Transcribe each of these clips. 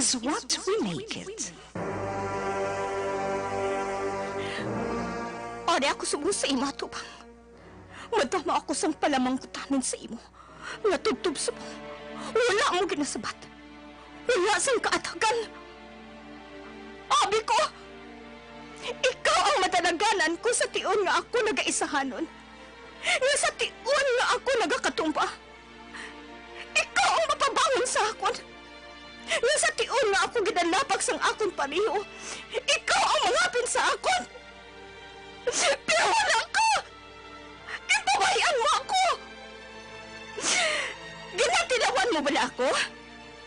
is what we make it. Ari ako sugo sa imo, Tubang. Madama ako sang palamang kutanin sa imo. Natubtub sa mo. Wala mo ginasabat. Wala sang kaatagan. Abi ko, ikaw ang matalaganan ko sa tion nga ako nagaisahanon. Nga sa tion nga ako nagakatumpa. Ikaw ang mapabangon sa akon. Nga sa tion nga ako gidalapak sang akon pariho. Ikaw ang mangapin sa akon. Pero wala ka! Ipabayaan mo ako! Ginatilawan mo bala ako?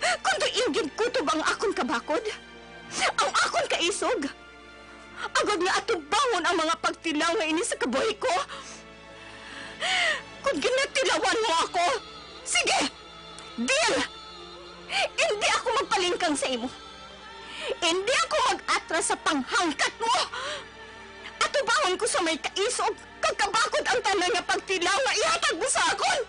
Kung do'inggid kutob ang akon kabakod? Ang akon kaisog? Agad nga atubangon ang mga pagtilaw nga ini sa kabuhay ko? Kung ginatilawan mo ako, sige! Deal! Hindi ako magpalingkang sa imo. Hindi ako mag-atras sa panghangkat mo! Atubangon ko sa may kaisog, kagkabakod ang tanan nga pagtilaw nga ihatag mo sa akon!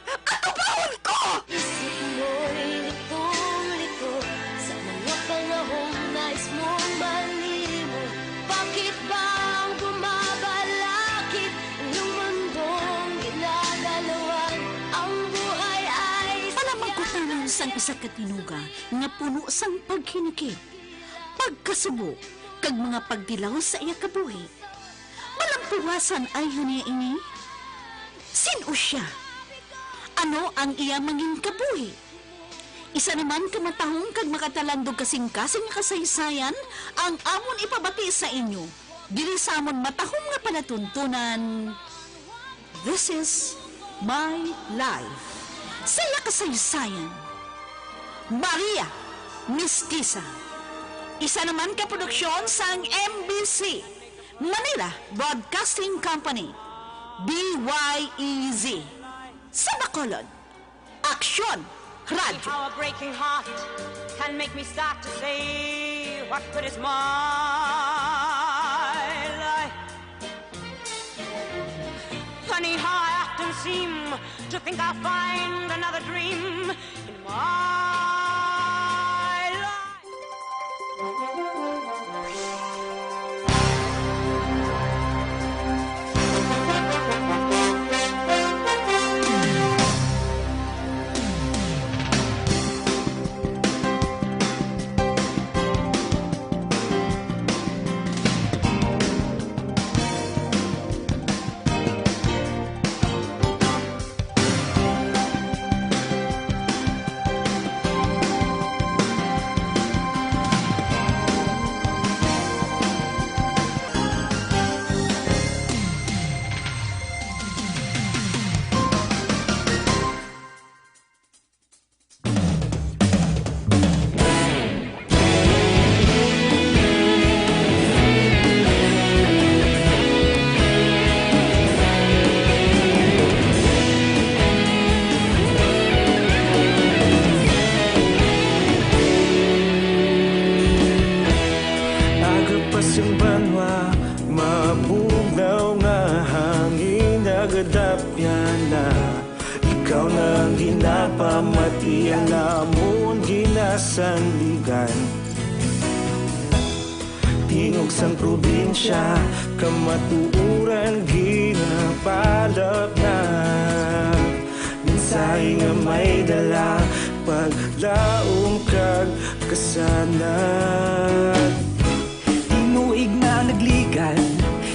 Atubangon ko! Isip mo'y litong-lito sa mga panahong nais mong malimot. Bakit bang bumabalakid ang iyong mundong ginagalawan? Ang buhay ay Palamangkutanan sang isa katinuga nga puno sang paghinikip, pagkasubo, kag mga pagdilaw sa iya kabuhi. Malampuwasan ay haniya ini? Sino siya? Ano ang iya mangin kabuhi? Isa naman kamatahong kag makatalandog kasing-kasing nga kasaysayan ang amon ipabati sa inyo. Dili sa amon matahong nga palatuntunan. This is my life. Sa iya kasaysayan. Maria Mestiza. Isa naman ka produksyon sang MBC, Manila Broadcasting Company, BYEZ. Sa Bacolod, Aksyon Radio. How a breaking heart can make me start to say, what good is my life? Funny how I often seem to think I'll find another dream in my life. Ikaw nang ginapamati ang namon ginasandigan. Tingog sang probinsya, kamatuuran ginapalap na. Minsay nga may dala, paglaom kag kasanat. Tinuig na nagligan,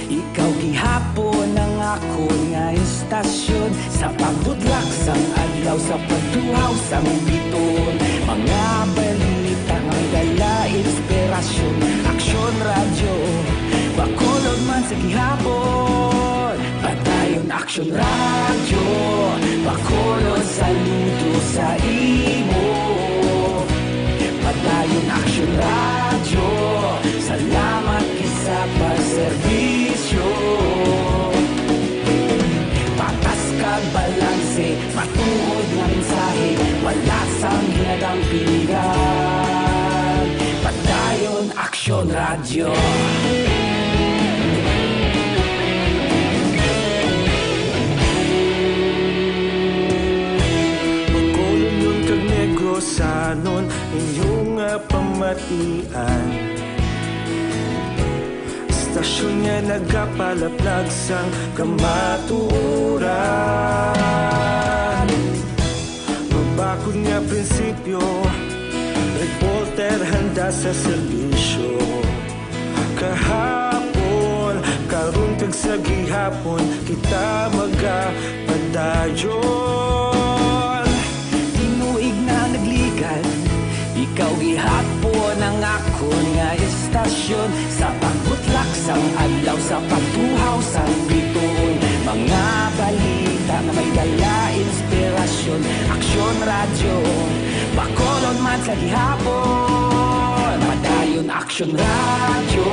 ikaw gihapon ang ako nga istasyon. Sa pagbudlak sang adlaw, sa pagtuhaw sang biton, mga balita ang dala inspirasyon. Aksyon radyo, Bacolod man sa gihapon. Patayon Aksyon radyo, Bacolod saludo sa imo. Patayon Aksyon radyo, salamat kisa pagserbisyo. Patas kag balanse, matuod nga mensahe, wala sang ginadang piligan. Patayon Aksyon radyo. Bacolod nun kag Negros Sanon, inyong pamatian. Stasyon niya nagapalaplag sang kamatuuran. Mabakod nga prinsipyo, reporter handa sa serbisyo. Kahapon, karon kag sa gihapon, kita magapadayon. Tinuig na nagligan, ikaw gihapon ang akon nga istasyon. Sa pagbutlak sang adlaw, sa pagtuhaw sang bituon, mga balita na may dala inspirasyon. Aksyon radyo, Bacolod man sa gihapon. Padayon Aksyon radyo,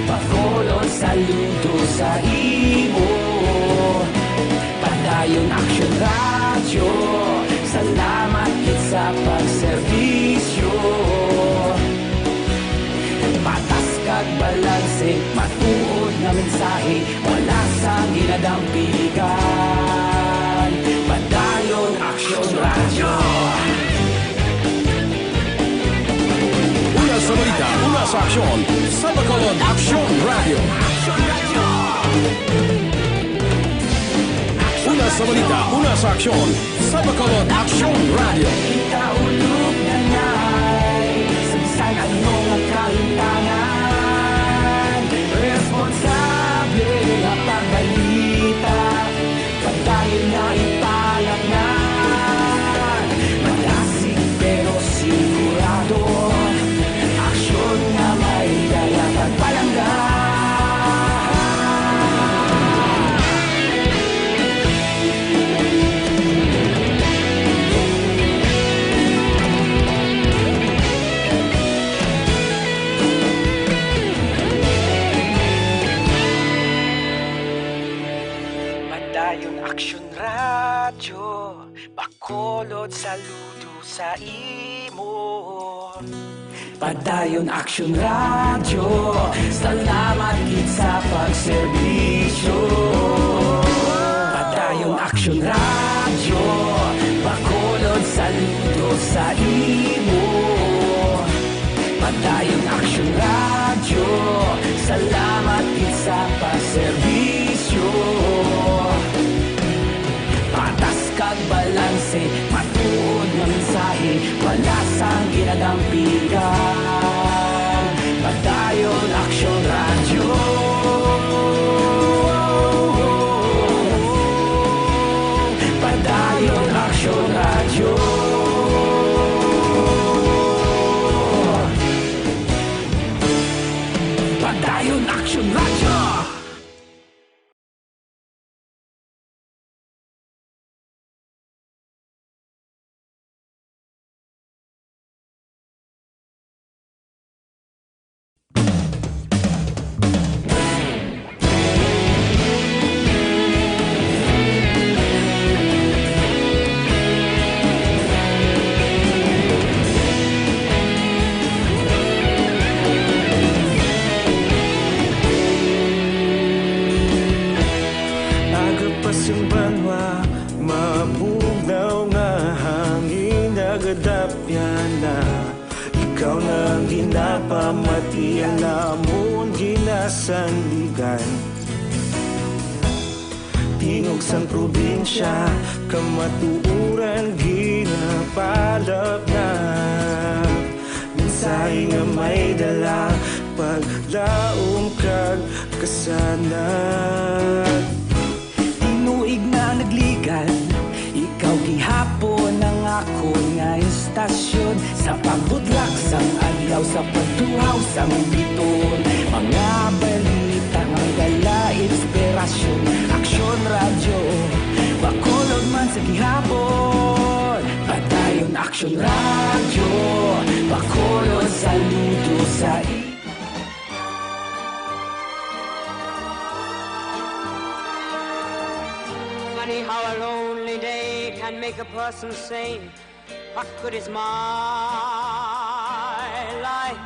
Bacolod saludo sa imo. Padayon Aksyon radyo, salamat kit sa pagserbisyo. Patas kag balanse, matuod na mensahe, wala sang ginadampigan. Padayon Aksyon radyo. Una sa balita, una sa aksyon, sa Bacolod Aksyon Radio. Una sa balita, una sa aksyon, sa Bacolod Aksyon Radio. Ikaulog na na'y sansan anong ang kahintangan. Responsable na pagbalita, pagdayon na ipalat na. Malasig pero sigurado, aksyon na may dala pagpalanggan. Padayon Aksyon radyo, Bacolod saludo sa imo. Padayon Aksyon radyo, salamat kit sa pagserbisyo. Padayon Aksyon radyo, Bacolod saludo sa imo. Padayon Aksyon radyo, salamat kit sa pagserbisyo. Patas kag balanse, matuod na mensahe, wala sang ginadampigan. Padayon Aksyon radyo. Padayon Aksyon radyo. Padayon Aksyon radyo. Yung banwa, mabugnaw nga hangin nagadapyan na. Ikaw nang ginapamatian, namon ginasandigan. Tingog sang probinsya, kamatuuran ginapalap na. Mensahe nga may dala, paglaom kag kasanat. Tinuig na nagligan, ikaw gihapon ang akon nga istasyon. Sa pagbutlak sang adlaw, sa pagtuhaw sang bituon, mga balita nga dala inspirasyon. Aksyon radyo, Bacolod man sa gihapon. Padayon Aksyon radyo, Bacolod saludo sa imo. Funny how a lonely day can make a person sane. What good is my life?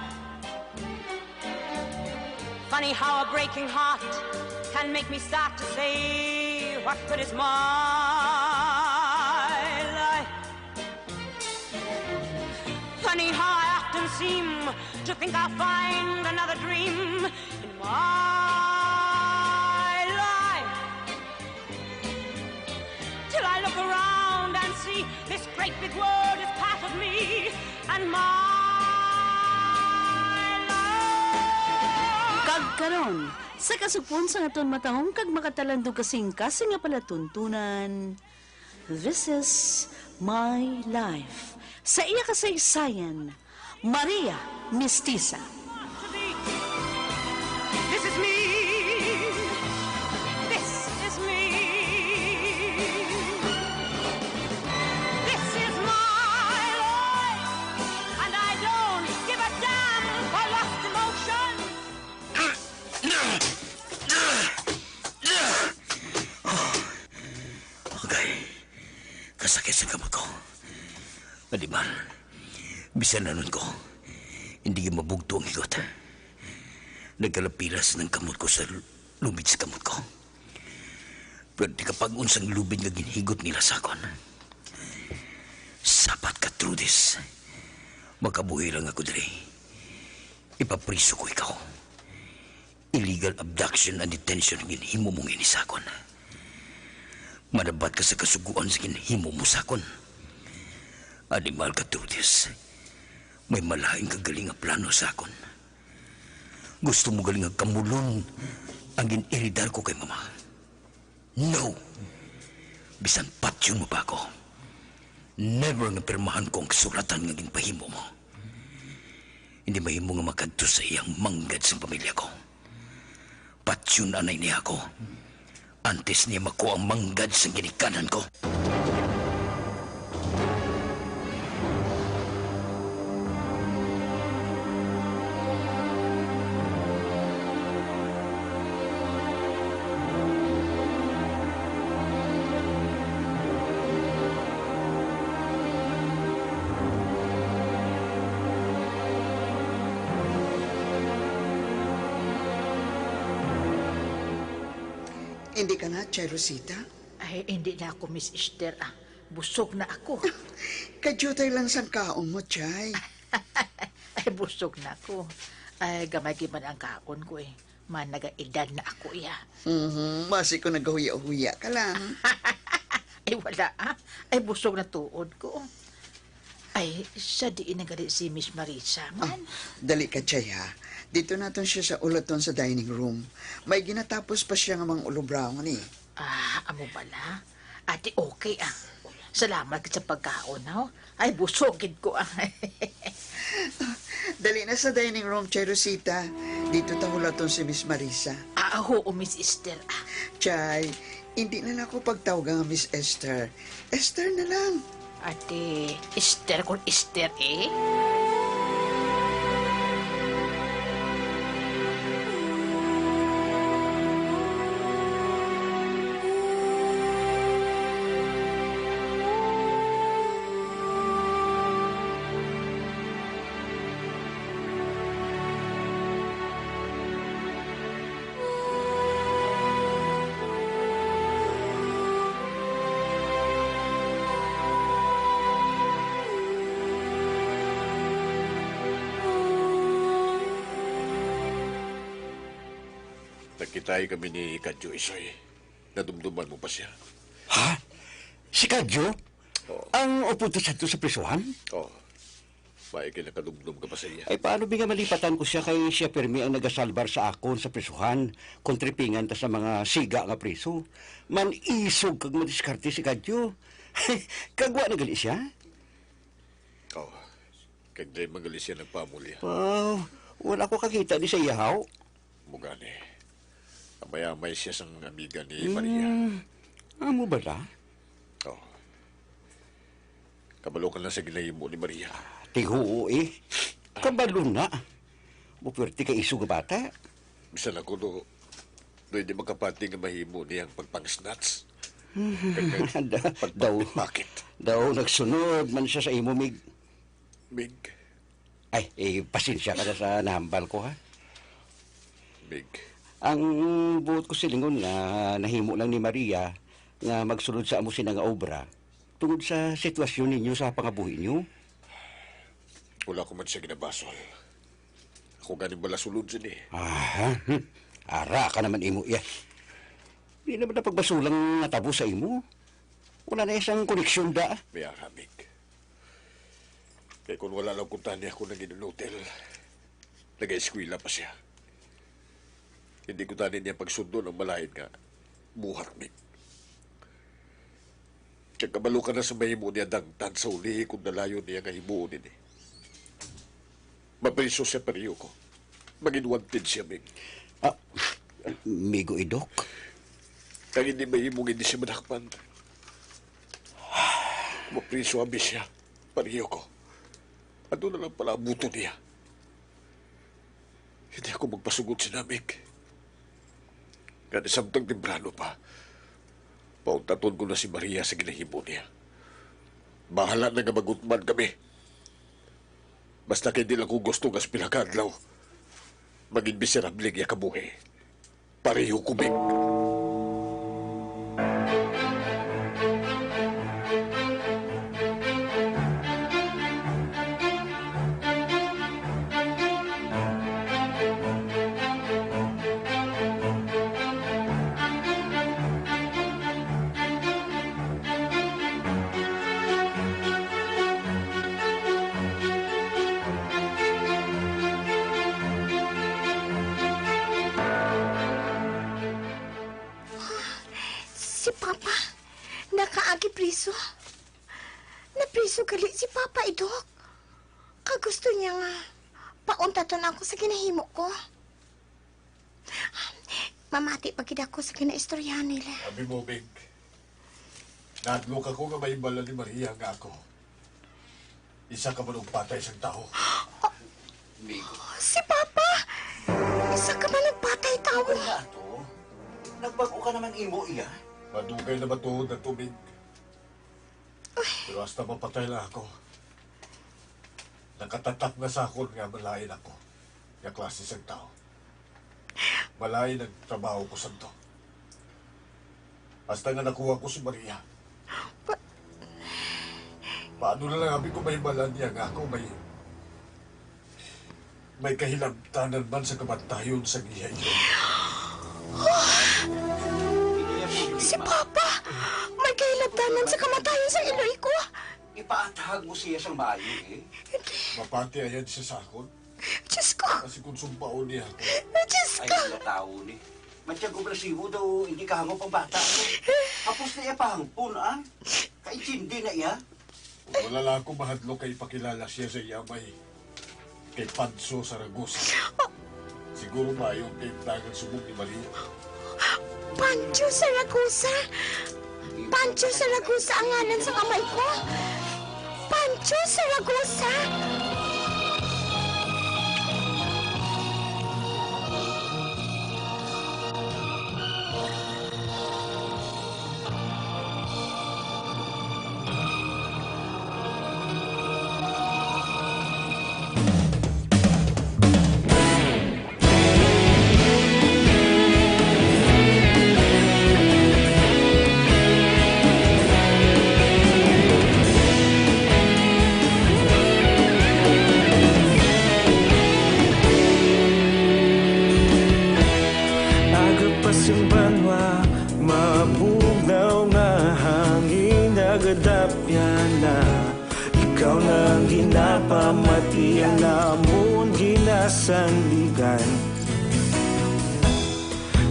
Funny how a breaking heart can make me start to say, what good is my life? Funny how I often seem to think I'll find another dream in my life. Till I look around and see this great big world is part of me and my life. Kagkaron, sa kasupon sa naton matahong kag makatalandog kasing kasi nga pala tuntunan, This is my life. Sa iya kasaysayan, Maria Mestiza. This is me. This is me. This is my life. And I don't give a damn for lost emotion. Okay. Kasakit sa kamot ko. Madiman, bisan na nun ko, hindi ka mabugto ang higot. Nagkalapiras ng kamot ko sa lubid sa kamot ko. Pero di kapag unsang lubid nga ginhigot nila sa akon. Sapat ka, Trudis. Makabuhi lang ako dali. Ipapriso ko ikaw. Illegal abduction and detention ang ginhimo mong inisakon. Manabat ka sa kasuguan sa ginhimo mo sakon. Animal ka, Trudis. May malaking kagaling nga plano sa akon. Gusto mo galing nga kamulon ang giniridar ko kay mama. No! Bisan patyon mo pa ako. Never nga pirmahan ko ang kasulatan nga ginpahimo mo. Hindi mahimo nga makadto sa iyang manggad sa pamilya ko. Patyon anay niya ako. Antes niya makuha ang manggad sa ginikanan ko. Hindi ka na, Chay Rosita? Ay, hindi na ako, Miss Esther. Busog na ako. Kadyutay lang sang kaon mo, Chay. Ay, busog na ako. Ay, gamay-giman ang kaon ko eh. Managa-edad na ako, iya. Basi ko naghuya-huya ka lang. Ay, wala Ay, busog na tuod ko. Ay, sa diin na galit si Miss Marisa, man. Dali ka, Chay, ha? Dito natin siya sa ulaton sa dining room. May ginatapos pa siya ng mga ulo-brown, eh. Amo bala? Ate, okay, Salamat ka sa pagkaon, ha? Ay, busogin ko, Dali na sa dining room, Chay Rosita. Dito tahulaton si Miss Marisa. Oo, Miss Esther, Chay, hindi na lang ako pagtawagan ng Miss Esther. Esther na lang. Ate, Esther kung Esther, eh? Nagkitay kami ni Kadyo Isoy. Nadumduman mo pa siya. Ha? Si Kadyo? Oo. Ang upunto siya sa prisuhan? Oo. May kinakadumdum ka pa sa iya. Ay, paano ba nga malipatan ko siya kay siya permi ang nagasalbar sa akon sa prisuhan? Kontripingan ta sa mga siga nga priso. Man isog kag madiskarte si Kadyo. Kagwa na gali siya? Oo. Kag dahil magalis siya nagpamulya. Wow, wala ko kakita di sa iyahaw. Mugani. Amay-amay siya sang amiga ni Maria. Amo ba la? Oo. Kabalo ka lang sa ginahimo ni Maria. Tihuo eh. Kabalo na. Mupwerte ka iso nga bata. Bisan ako do hindi makapati nga mahimo niyang pagpang-snatch. daw, Bakit? daw nagsunod man siya sa imo, Mig. Mig. Ay, pasensya ka na sa nahambal ko, ha? Mig. Ang buot ko silingon nga nahimo lang ni Maria nga magsulod sa amo sina nga obra tungod sa sitwasyon ninyo sa pangabuhi niyo. Wala ko man siya ginabasol. Ako ganing bala sulod siya ni. Ara ka naman imo iya. Di naman na pagbasulang natabo sa imo. Wala na isang koneksyon da. May aramig. Kaya kung wala lang kuntahan niya ako nang hotel, nag-eskwila pa siya. Hindi ko tanin niya pagsundo ng malahin nga. Buhat mi. Kaya kabalo ka na sa mahimo niya dangtan sa ulihi kung nalayo niya nga himuunin eh. Mapriso siya pariyo ko. Mag-inwanted siya, Mig. Migo idok. Kaya hindi mahimong hindi siya manakpan. Mapriso abi siya. Pariyo ko. Ano na lang pala ang buto niya. Hindi ako magpasugod si Namig. Kaya samtang timbrano pa, pauntaton ko na si Maria sa ginahimo niya. Bahala na nga magutman kami. Basta kay di lang ko gusto nga pilakadlaw. Maging miserable niya kabuhi. Pareho kumig. Si Papa, nakaagi priso. Napriso gali si Papa, idok. Kagusto niya nga, pauntaton ako sa ginahimo ko. Mamati pagid ako sa ginaistoryahan nila. Sabi mo, Big, nadlok ako nga may bala ni Maria nga ako. Isa ka man og patay sa tao. Si Papa! Isa ka ba nagpatay tao? Wala to. Nagbago ka naman imo iya. Madugay na matuod ng tubig. Pero hasta mapatay lang ako. Nakatatak na sa akon nga malain ako. Nga klase sa tao. Malain ang trabaho ko sa to. Hasta nga nakuha ko si Maria. Paano na lang abi ko may balan niya nga ako may kahilabtanan man sa kamatayon sa gihay ko. Si Papa! May kahilabtanan sa kamatayon sa iloy ko! Ipaatahag mo siya sa maayo eh. Mapati ayan siya sa akon. Diyos ko! Kasi kung sumpaon niya ako. Diyos Ay, ko! wala tao ni. Mantyag obrasibo daw, hindi ka hango pang bata. Tapos na iya pahangpon, ah. Kaintindi na iya. Wala lang ako mahadlo kay pakilala siya sa iyamay. Kay Panso Saragosa. Siguro mayong kay tagang subong ni Maria. Pancho Saragosa! Pancho Saragosa ang ngalan sa kamay ko! Pancho Saragosa! Ikaw nang ginapamati ang namon ginasandigan.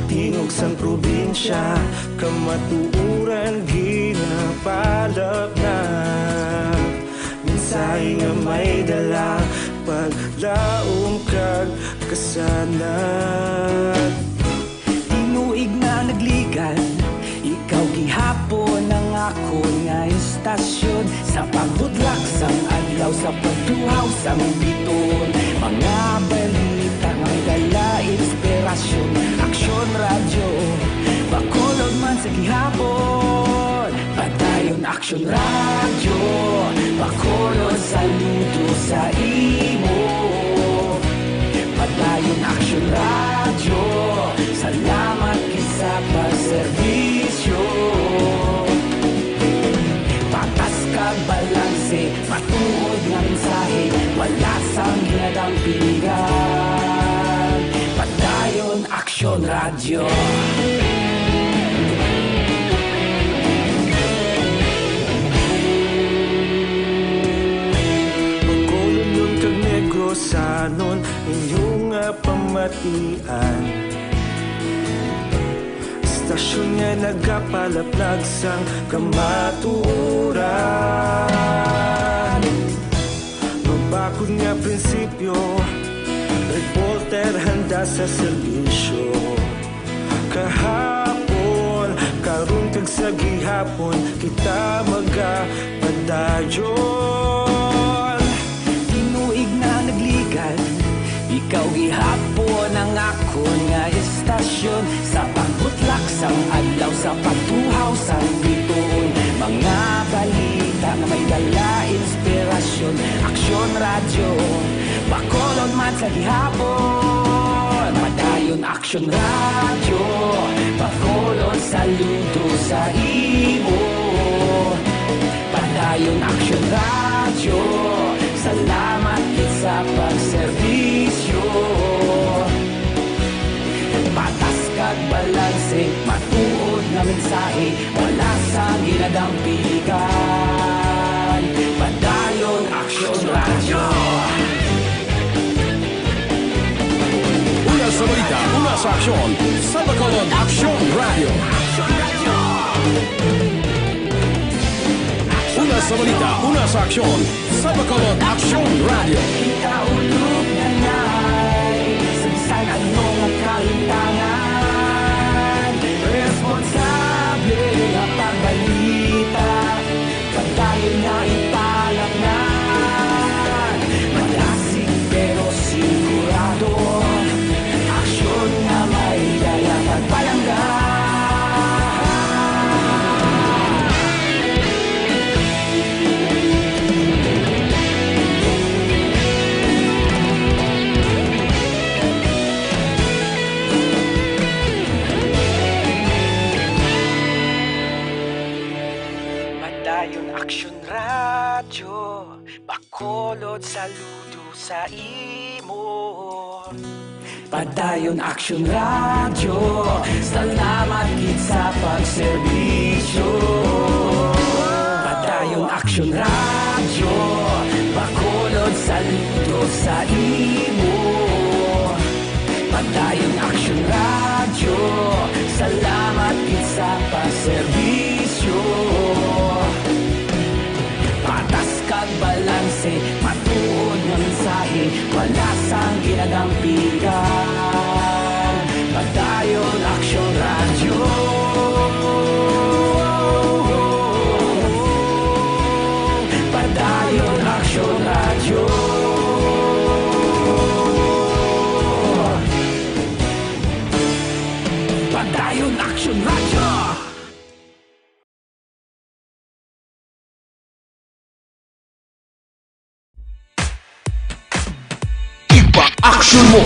Tingog sang probinsya, kamatuuran ginapalap na. Minsay nga may dala, paglaom kag kasanat. Tinuig na nagligan, ikaw gihapon ang ako nga istasyon. Sa pagbutlak sang adlaw, sa pagtuhaw sang biton. Mga balita nga dala inspirasyon. Aksyon radyo, bakulog man sa gihapon. Padayon aksyon radyo, bakulog saludo sa imo. Padayon aksyon radyo, salamat isa pagserbisyo. Patas ka balanse, matuod ng mensahe, wala sang ginadampingan. Padayon Aksyon Radyo. Magkulong kag Negrosanon inyong pamatian. Stasyon nga nagapalaplag sang kamaturan. Mabakod nga prinsipyo, reporter handa sa serbisyo. Kahapon, karong kag sa gihapon, kita magapadayon. Tinuig na nagligan, ikaw gihapon ang akon nga estasyon. Sa pagbutlak sang adlaw, sa pagtuhaw sang bituon, mga balita nga may dala inspirasyon. Aksyon Radyo, Bacolod man sa gihapon. Padayon Aksyon Radyo, Bacolod saludo sa imo. Padayon Aksyon Radyo, salamat kit sa pagserbisyo. Patas kag balanse, matuod na mensahe, wala sang ginadampigan. Padayon Aksyon Radyo. Una sa balita, una sa aksyon, sa Bacolod Aksyon Radio. Una sa balita, una sa aksyon, sa Bacolod Aksyon Radio. Kita ulog na na'y sansan anong kalintangan. Responsable nga pagbalita, pagdayon na ipalaknan. Malasig pero sigurado, aksyon na may daya pagpalanggan. Padayon Aksyon Radyo, Bacolod saludo sa imo. Padayon Aksyon Radyo, salamat gid sa pagserbisyo. Padayon Aksyon Radyo, Bacolod saludo sa imo. Padayon Aksyon Radyo, salamat gid sa pagserbisyo. Patas kag balanse, matuod nga mensahe, wala sang ginadampigan. Padayon Aksyon Radyo. Padayon Aksyon Radyo. Padayon Aksyon Radyo. Aksyon mo!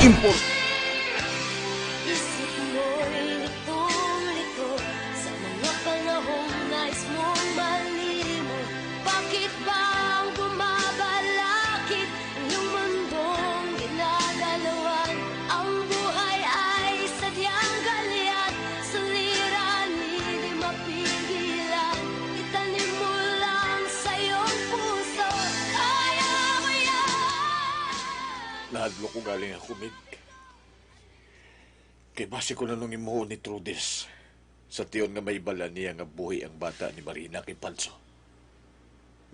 Isip mo'y litong-lito sa mga panahong nais mong malimot. Bakit bang bumabalakid ang iyong mundong ginagalawan? Ang buhay ay sadyang galyat, suliranin di mapigilan. Itanim mo lang sa iyong puso, kaya mo yan. Nahadlo ko galing ako, Mig. Kay base ko na nung imuho ni Trudis. Sa tiyon nga may bala niya nga buhi ang bata ni Marina kay Panso.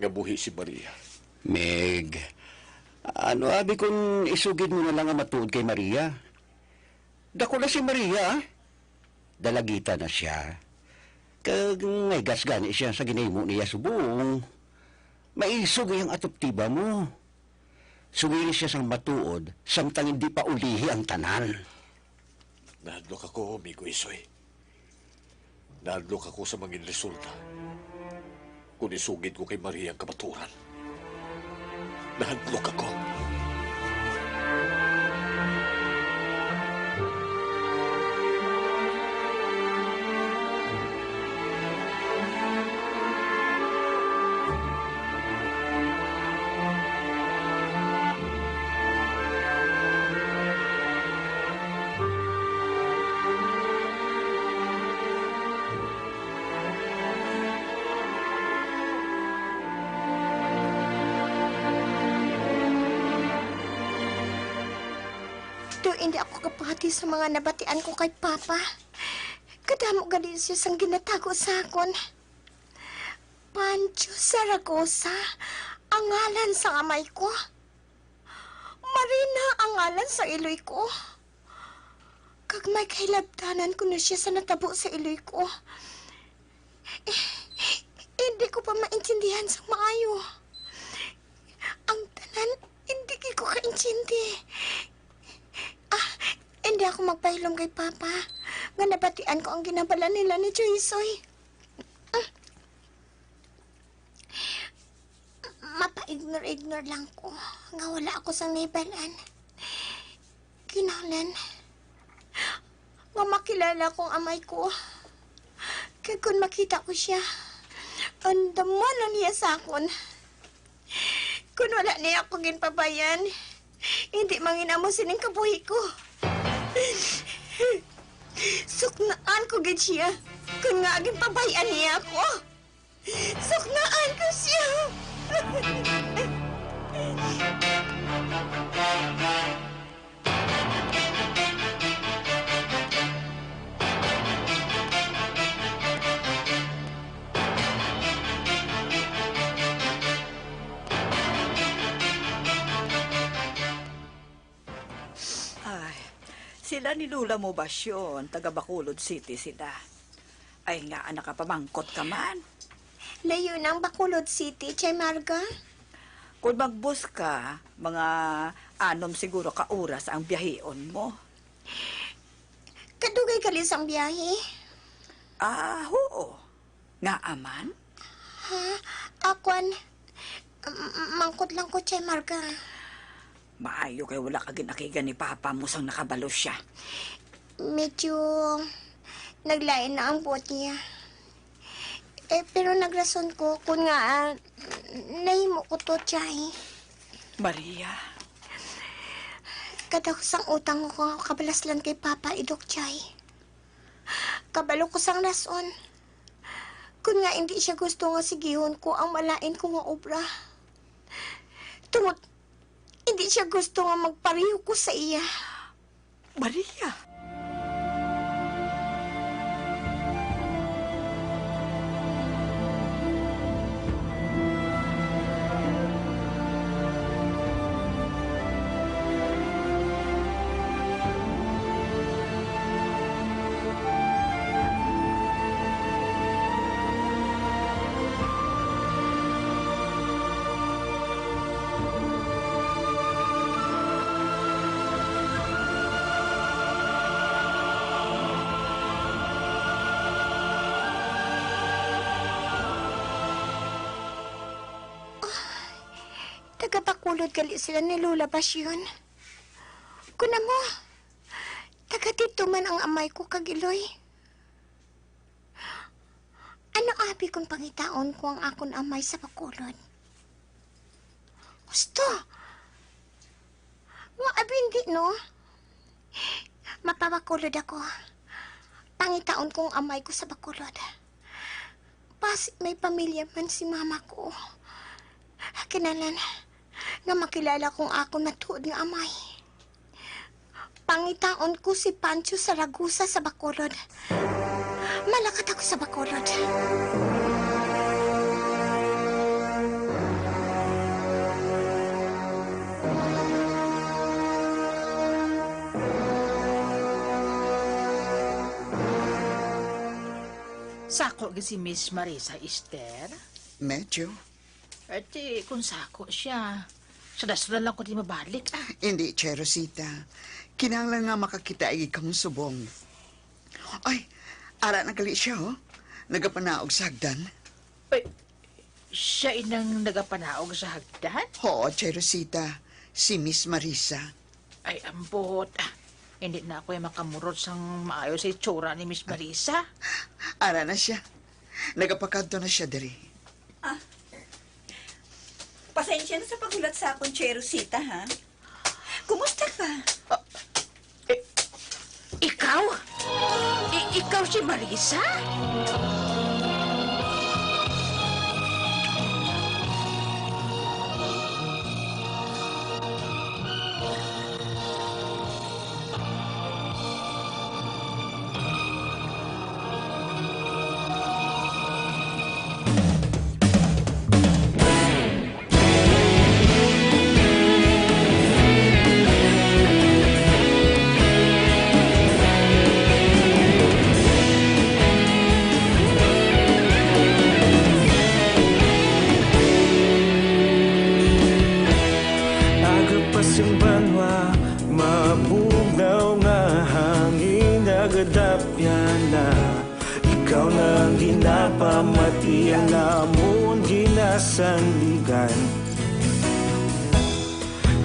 Nga buhi si Maria. Meg, ano abi kung isugid mo na lang ang matuod kay Maria? Dako na si Maria, ah. Dalagita na siya. Kag may gasgani siya sa ginahimo niya subong. Maisog ang atuptiba mo. Sugili siya sang matuod, samtang hindi pa ulihi ang tanan. Nahadlok ako, amigo Isoy. Nahadlok ako sa mga resulta. Kung isugid ko kay Maria ang kamaturan. Nahadlok ako. Do hindi ako kapati sa mga nabatian ko kay Papa. Kadamo gali siya sang ginatago sa akon. Pancho Zaragoza, ang ngalan sa amay ko. Marina ang ngalan sa iloy ko. Kag may kahilabtanan ko na siya sa natabo sa iloy ko. Hindi ko pa maintindihan sa maayo. Ang tanan, hindi ko kaintindi. Hindi ako magpahilom kay Papa. Nga nabatian ko ang ginabala nila ni Joysoy. Mapa-ignore lang ko. Nga wala ako sa nibalan. Kinahanglan nga makilala kong amay ko. Kaya kung makita ko siya, andaman na niya sa akon. Kung wala niya ako ginpabayan, hindi manginamo sining kabuhi ko. Suknaan ko gid siya kung nga ginpabayan niya ako. Suknaan ko siya. Sila ni Lula mo ba yun? Taga Bacolod City sila. Ay nga, nakapamangkot ka man. Layo ng Bacolod City, Chay Marga. Kung magbus ka, mga 6 siguro ka oras ang biyaheon mo. Kadugay kalis ang biyahe? Oo. Nga aman? Ha? Akwan, mangkot lang ko, Chay Marga. Maayo kay wala ka ginakigan ni Papa mo sang nakabalo siya. Medyo naglain na ang buot niya. Pero nagrason ko kung nga nahimo ko to, Chay. Maria. Kada ko sang utang ko kabalaslan kay Papa idok, Chay. Kabalo ko sang rason. Kung nga hindi siya gusto nga sigihon ko ang malain ko nga obra. Tungod hindi siya gusto nga magpariho ko sa iya. Maria! Taga-Bacolod gali sila ni Lola Basyon. Kuna mo, taga dito man ang amay ko kagiloy. Ano abi kung pangitaon ko ang akon amay sa Bacolod? Gusto. Nga abi hindi, no? Mapabacolod ako. Pangitaon ko ang amay ko sa Bacolod. Pasig may pamilya man si mama ko. Kinalan nga makilala kong ako natuod nga amay. Pangitaon ko si Pancho Zaragoza sa Bacolod. Malakat ako sa Bacolod. Sako si Miss Marisa Esther? Medyo. Kung sako siya, sada-sada lang ko di mabalik. Hindi, Che Rosita. Kinahanglan nga makakita ay kang subong. Ay, ara nagali siya, oh. Nagapanaog sa hagdan. Ay, siya inang nagapanaog sa hagdan? Oo, Che Rosita. Si Miss Marisa. Ay, ambot. Hindi na ako yung makamurot sang maayos sa itsura ni Miss Marisa. Ara na siya. Nagapakadto na siya diri. Pasensya na sa pagulat sa akong Che Rosita, ha? Kumusta ka? Ikaw? Ikaw si Marisa? pamati ang namon ginasandigan.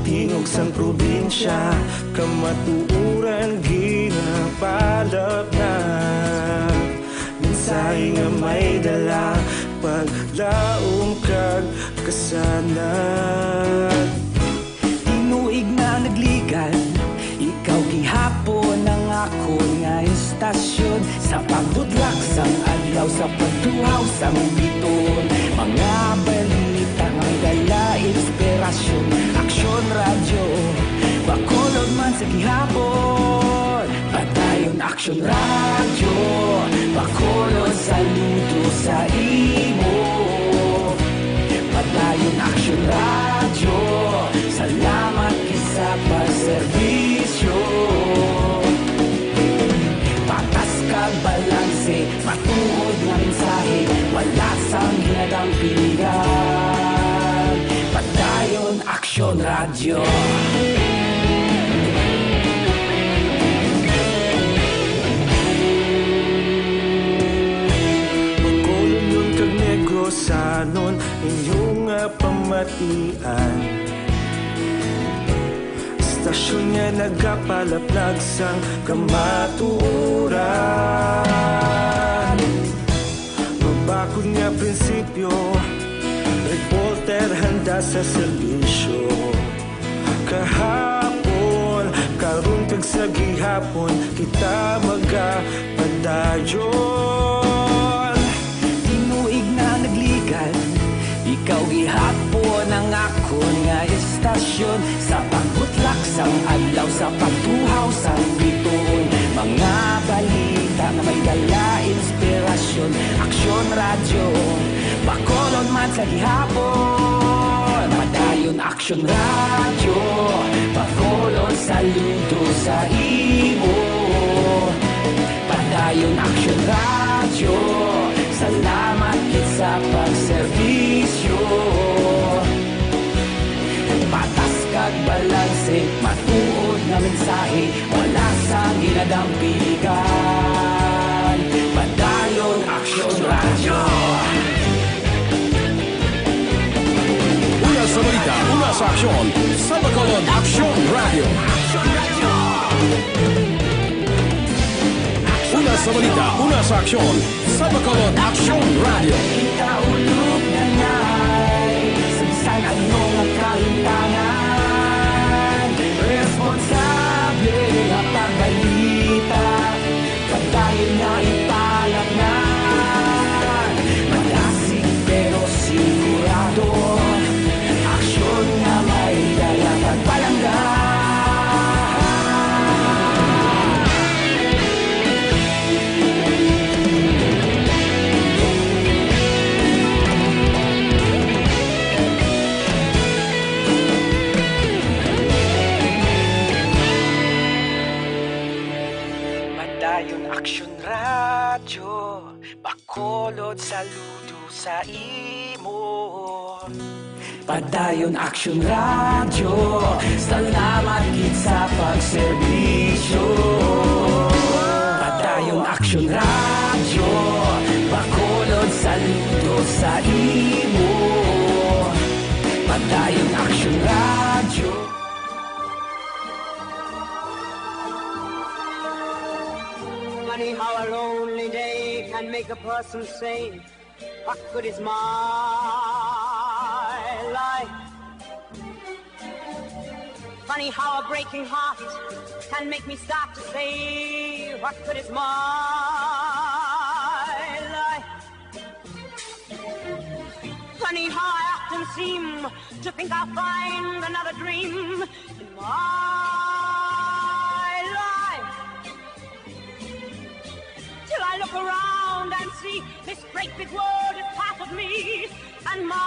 Tingog sang probinsya, kamatuuran ginapalap na. Minsay nga may dala, paglaong kag kasanad. Tinuig na nagligan, ikaw gihapon ang ako nga istasyon. Sa pagbutlak sang adlaw, sa pagtuhaw sang biton. Mga balita nga may dala inspirasyon. Aksyon radyo, bakolod man sa gihapon. Padayon aksyon radyo, bakolod saludo sa imo. Padayon aksyon radyo, salamat kisa pagserbisyo. Patas kag balanse, matuod nga mensahe, wala sang ginadang pilihan. Padayon aksyon radyo. Sanon inyong pamatian. Stasyon nga nagapalaplag sang kamatuuran. Mabakod nga prinsipyo, reporter handa sa serbisyo. Kahapon, karon kag sa gihapon, kita magapadayon. Ikaw gihapon ang ako nga istasyon. Sa pagbutlak sang adlaw, sa pagtuhaw sang biton. Mga balita nga may dala inspirasyon. Aksyon radyo, bakolod man sa gihapon. Padayon aksyon radyo, bakolod saludo sa imo. Padayon aksyon radyo, salamat sa pagserbisyo. Patas kag balanse, matuod nga mensahe, wala sang ginadampigan. Padayon aksyon radyo. Una sa balita, una sa aksyon, sa Bacolod Aksyon Radio. Una sa balita, una sa aksyon, sa Bacolod Aksyon Radio. Ikaulog na ngay, samsan ano nga kalintangan. Responsable nga pagbalita, pagdayon nga ipalag na. Malasig pero sigurado, aksyon nga may dala pagpalanggan. Aksyon radyo, bakolod saludo sa imo. Padayon aksyon radyo, salamat gid sa pagserbisyo. Padayon aksyon radyo, bakolod saludo sa imo. Padayon aksyon radyo. Funny how a lonely day can make a person say, what good is my life? Funny how a breaking heart can make me start to say, what good is my life? Funny how I often seem to think I'll find another dream in my till I look around and see this great big world is part of me and my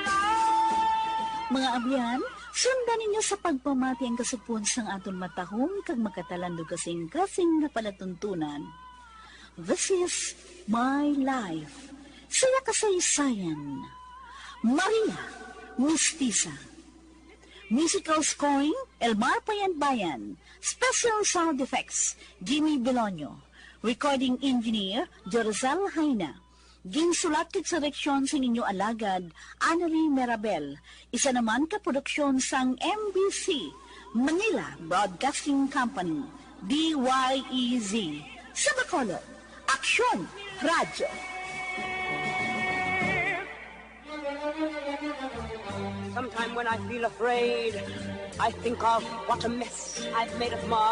life. Mga abyan, sundan ninyo sa pagpamati ang kasupon sang aton matahong kag magkatalandog kasing-kasing na palatuntunan. This is my life. Saya kasaysayan. Maria Mestiza. Musical scoring, Elmar Payan-Bayan. Special sound effects, Jimmy Belonio. Recording Engineer, Jorzal Haina. Ginsulat kit sa direksyon sa ninyo alagad, Annelie Merabel. Isa naman ka produksyon sang MBC, Manila Broadcasting Company, DYEZ. Sa Bacolod, Aksyon Radyo. Sometime when I feel afraid, I think of what a mess I've made of my